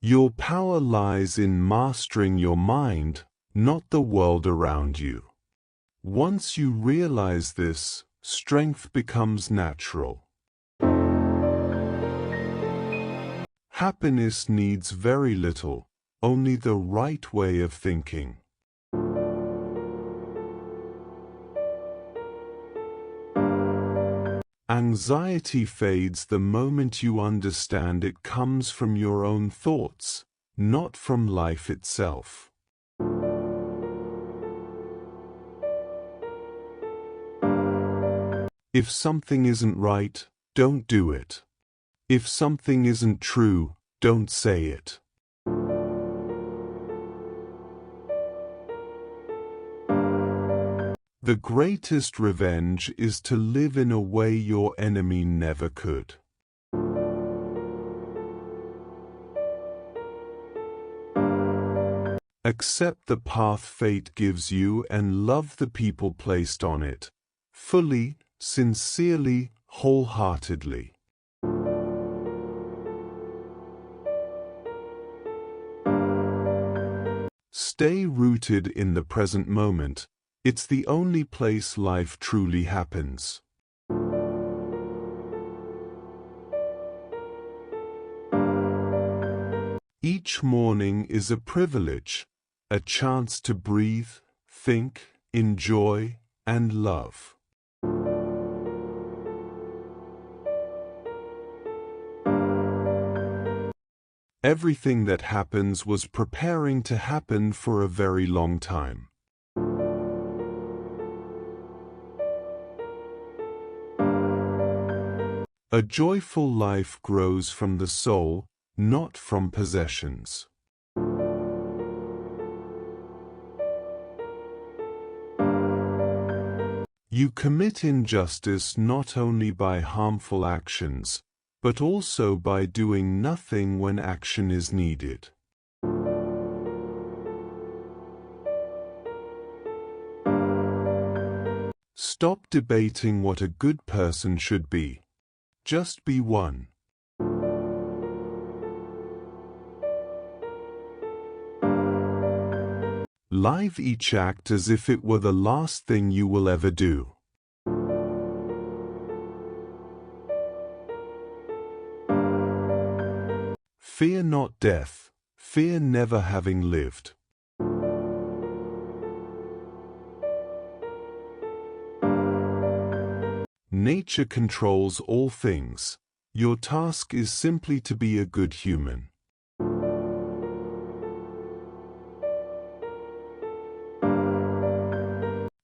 Your power lies in mastering your mind, not the world around you. Once you realize this, strength becomes natural. Happiness needs very little, only the right way of thinking. Anxiety fades the moment you understand it comes from your own thoughts, not from life itself. If something isn't right, don't do it. If something isn't true, don't say it. The greatest revenge is to live in a way your enemy never could. Accept the path fate gives you and love the people placed on it, fully, sincerely, wholeheartedly. Stay rooted in the present moment. It's the only place life truly happens. Each morning is a privilege, a chance to breathe, think, enjoy, and love. Everything that happens was preparing to happen for a very long time. A joyful life grows from the soul, not from possessions. You commit injustice not only by harmful actions, but also by doing nothing when action is needed. Stop debating what a good person should be. Just be one. Live each act as if it were the last thing you will ever do. Fear not death, fear never having lived. Nature controls all things. Your task is simply to be a good human.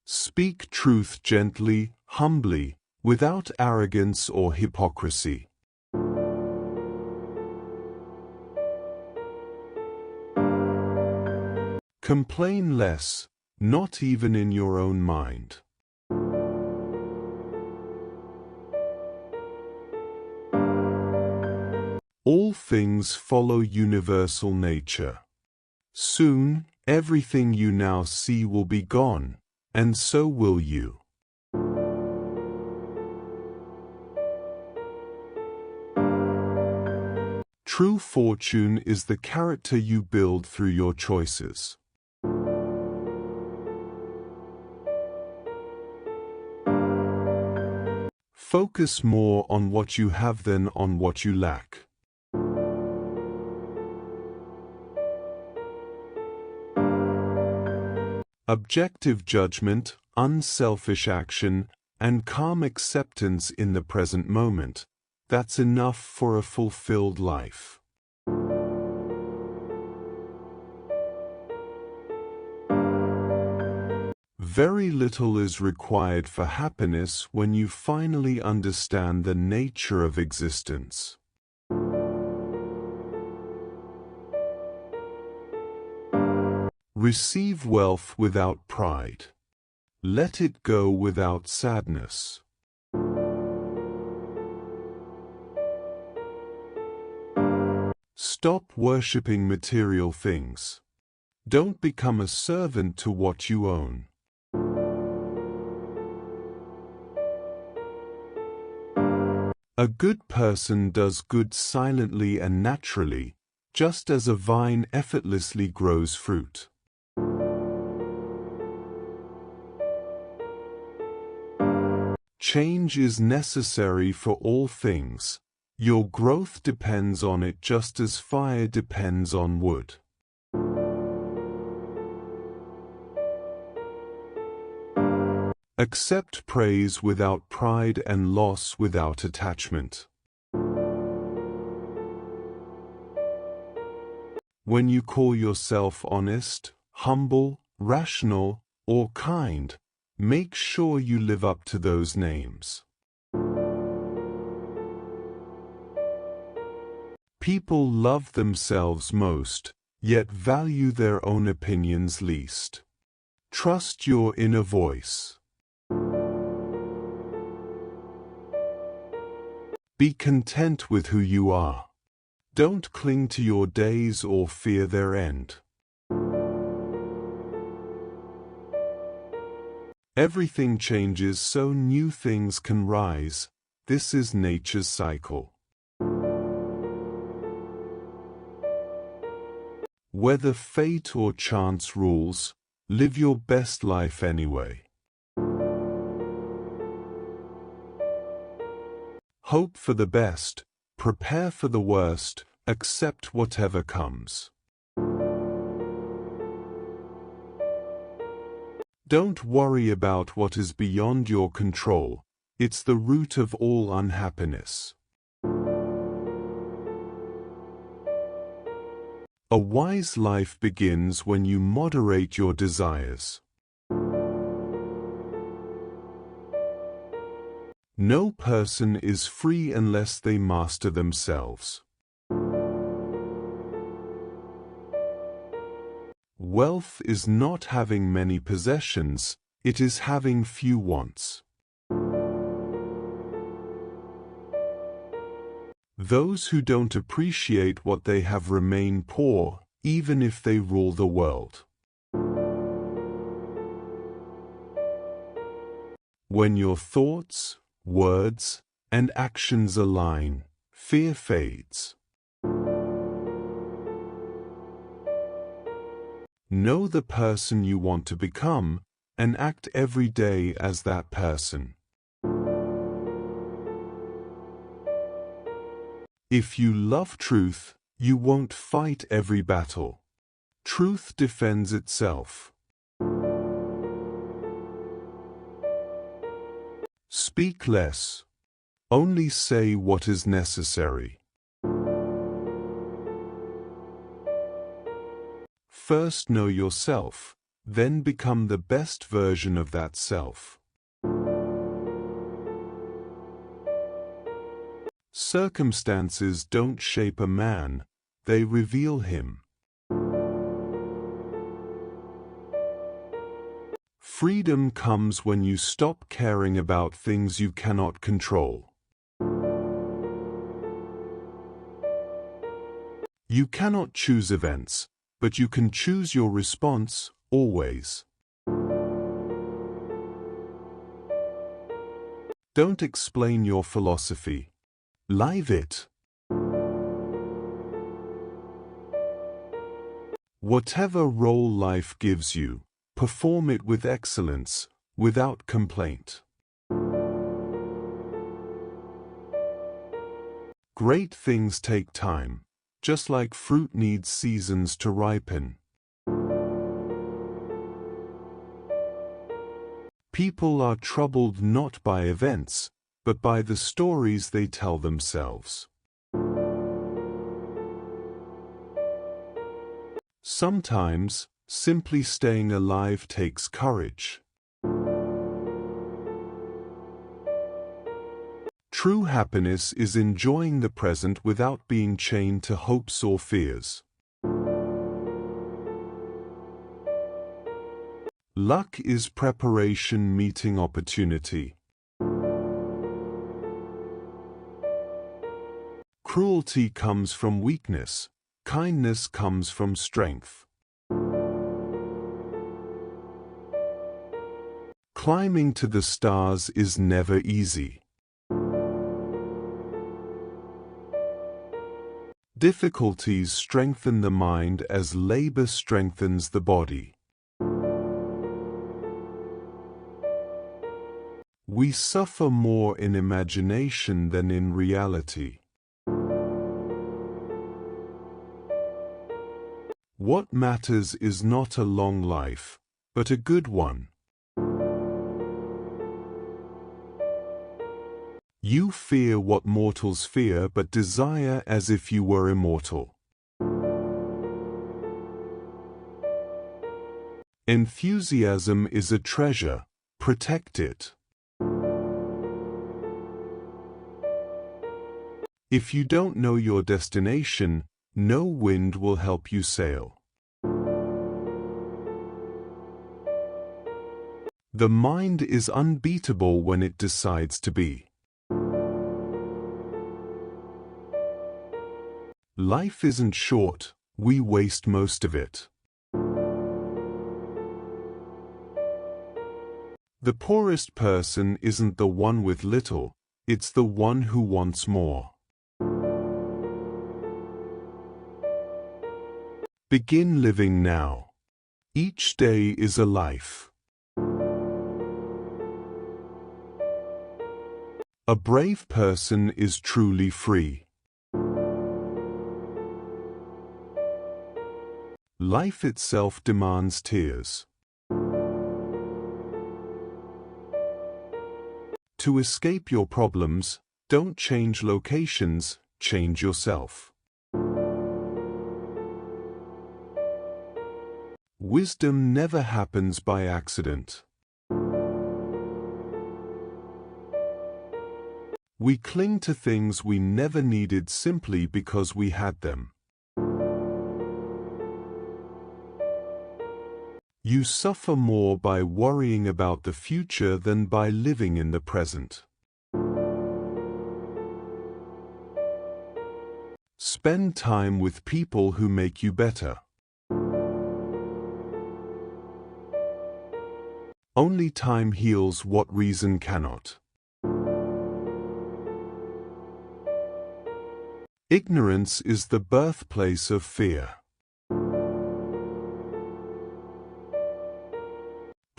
Speak truth gently, humbly, without arrogance or hypocrisy. Complain less, not even in your own mind. All things follow universal nature. Soon, everything you now see will be gone, and so will you. True fortune is the character you build through your choices. Focus more on what you have than on what you lack. Objective judgment, unselfish action, and calm acceptance in the present moment. That's enough for a fulfilled life. Very little is required for happiness when you finally understand the nature of existence. Receive wealth without pride. Let it go without sadness. Stop worshipping material things. Don't become a servant to what you own. A good person does good silently and naturally, just as a vine effortlessly grows fruit. Change is necessary for all things. Your growth depends on it just as fire depends on wood. Accept praise without pride and loss without attachment. When you call yourself honest, humble, rational, or kind, make sure you live up to those names. People love themselves most, yet value their own opinions least. Trust your inner voice. Be content with who you are. Don't cling to your days or fear their end. Everything changes so new things can rise. This is nature's cycle. Whether fate or chance rules, live your best life anyway. Hope for the best, prepare for the worst, accept whatever comes. Don't worry about what is beyond your control. It's the root of all unhappiness. A wise life begins when you moderate your desires. No person is free unless they master themselves. Wealth is not having many possessions, it is having few wants. Those who don't appreciate what they have remain poor, even if they rule the world. When your thoughts, words, and actions align, fear fades. Know the person you want to become, and act every day as that person. If you love truth, you won't fight every battle. Truth defends itself. Speak less. Only say what is necessary. First know yourself, then become the best version of that self. Circumstances don't shape a man, they reveal him. Freedom comes when you stop caring about things you cannot control. You cannot choose events, but you can choose your response, always. Don't explain your philosophy. Live it. Whatever role life gives you, perform it with excellence, without complaint. Great things take time, just like fruit needs seasons to ripen. People are troubled not by events, but by the stories they tell themselves. Sometimes, simply staying alive takes courage. True happiness is enjoying the present without being chained to hopes or fears. Luck is preparation meeting opportunity. Cruelty comes from weakness, kindness comes from strength. Climbing to the stars is never easy. Difficulties strengthen the mind as labor strengthens the body. We suffer more in imagination than in reality. What matters is not a long life, but a good one. You fear what mortals fear, but desire as if you were immortal. Enthusiasm is a treasure. Protect it. If you don't know your destination, no wind will help you sail. The mind is unbeatable when it decides to be. Life isn't short, we waste most of it. The poorest person isn't the one with little, it's the one who wants more. Begin living now. Each day is a life. A brave person is truly free. Life itself demands tears. To escape your problems, don't change locations, change yourself. Wisdom never happens by accident. We cling to things we never needed simply because we had them. You suffer more by worrying about the future than by living in the present. Spend time with people who make you better. Only time heals what reason cannot. Ignorance is the birthplace of fear.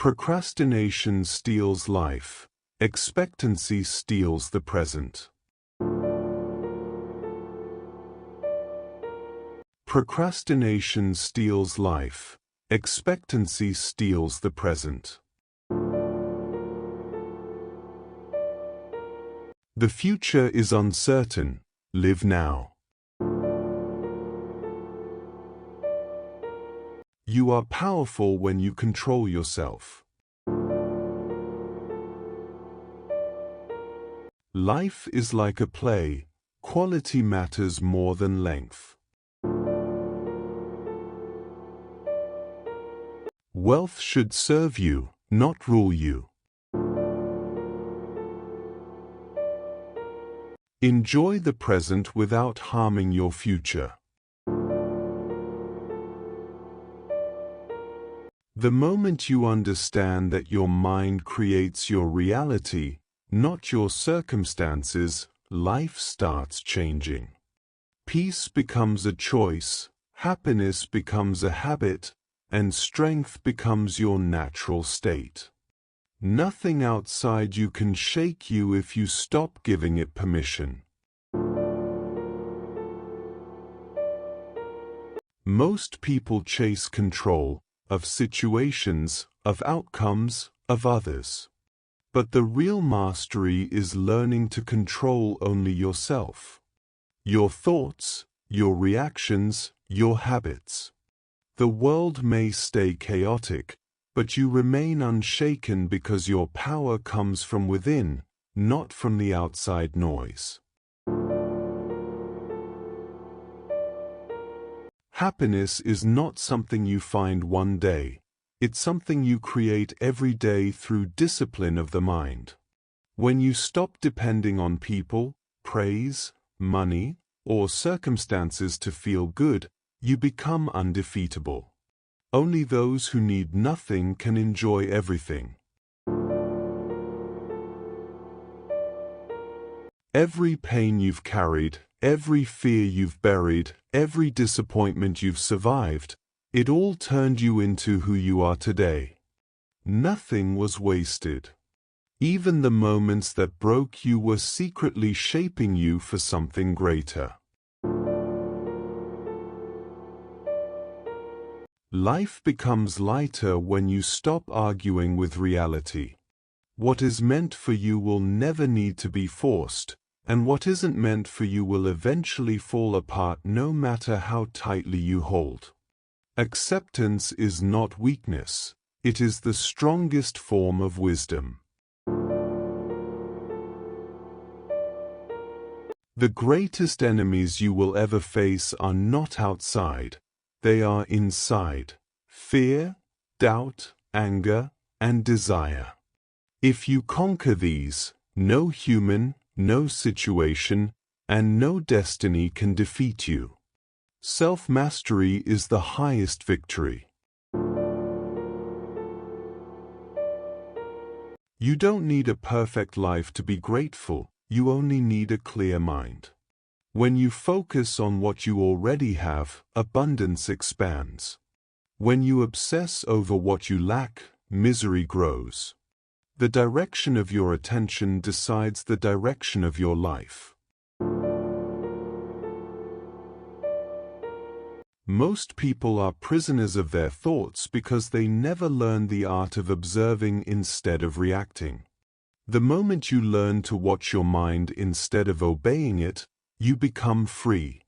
Procrastination steals life. Expectancy steals the present. Procrastination steals life. Expectancy steals the present. The future is uncertain. Live now. You are powerful when you control yourself. Life is like a play. Quality matters more than length. Wealth should serve you, not rule you. Enjoy the present without harming your future. The moment you understand that your mind creates your reality, not your circumstances, life starts changing. Peace becomes a choice, happiness becomes a habit, and strength becomes your natural state. Nothing outside you can shake you if you stop giving it permission. Most people chase control of situations, of outcomes, of others. But the real mastery is learning to control only yourself. Your thoughts, your reactions, your habits. The world may stay chaotic, but you remain unshaken because your power comes from within, not from the outside noise. Happiness is not something you find one day. It's something you create every day through discipline of the mind. When you stop depending on people, praise, money, or circumstances to feel good, you become undefeatable. Only those who need nothing can enjoy everything. Every pain you've carried, every fear you've buried, every disappointment you've survived, it all turned you into who you are today. Nothing was wasted. Even the moments that broke you were secretly shaping you for something greater. Life becomes lighter when you stop arguing with reality. What is meant for you will never need to be forced, and what isn't meant for you will eventually fall apart no matter how tightly you hold. Acceptance is not weakness, it is the strongest form of wisdom. The greatest enemies you will ever face are not outside, they are inside: fear, doubt, anger, and desire. If you conquer these, no human, no situation, and no destiny can defeat you. Self-mastery is the highest victory. You don't need a perfect life to be grateful, you only need a clear mind. When you focus on what you already have, abundance expands. When you obsess over what you lack, misery grows. The direction of your attention decides the direction of your life. Most people are prisoners of their thoughts because they never learn the art of observing instead of reacting. The moment you learn to watch your mind instead of obeying it, you become free.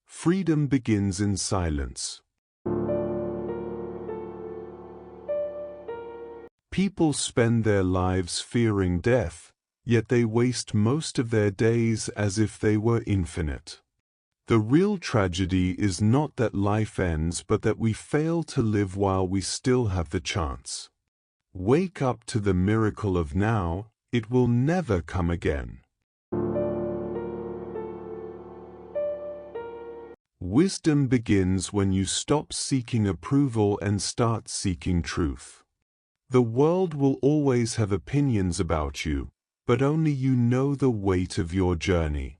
Freedom begins in silence. People spend their lives fearing death, yet they waste most of their days as if they were infinite. The real tragedy is not that life ends but that we fail to live while we still have the chance. Wake up to the miracle of now, it will never come again. Wisdom begins when you stop seeking approval and start seeking truth. The world will always have opinions about you, but only you know the weight of your journey.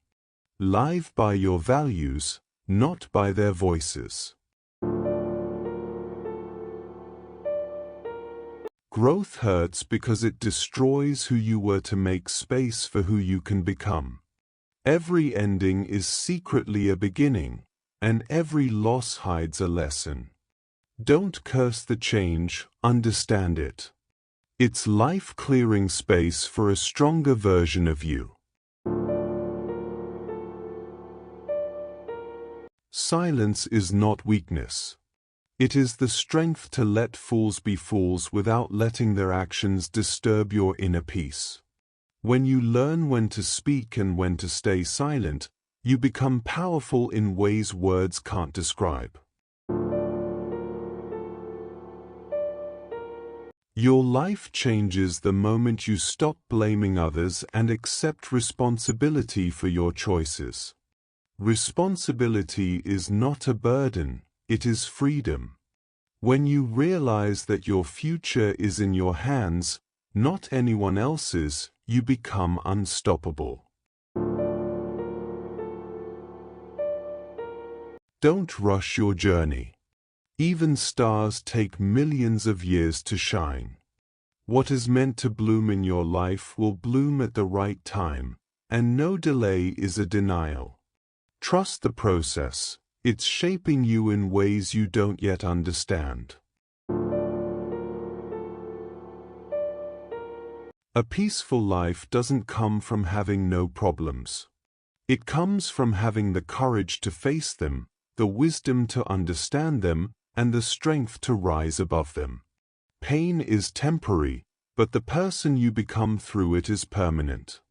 Live by your values, not by their voices. Growth hurts because it destroys who you were to make space for who you can become. Every ending is secretly a beginning, and every loss hides a lesson. Don't curse the change, understand it. It's life clearing space for a stronger version of you. Silence is not weakness. It is the strength to let fools be fools without letting their actions disturb your inner peace. When you learn when to speak and when to stay silent, you become powerful in ways words can't describe. Your life changes the moment you stop blaming others and accept responsibility for your choices. Responsibility is not a burden, it is freedom. When you realize that your future is in your hands, not anyone else's, you become unstoppable. Don't rush your journey. Even stars take millions of years to shine. What is meant to bloom in your life will bloom at the right time, and no delay is a denial. Trust the process, it's shaping you in ways you don't yet understand. A peaceful life doesn't come from having no problems. It comes from having the courage to face them, the wisdom to understand them, and the strength to rise above them. Pain is temporary, but the person you become through it is permanent.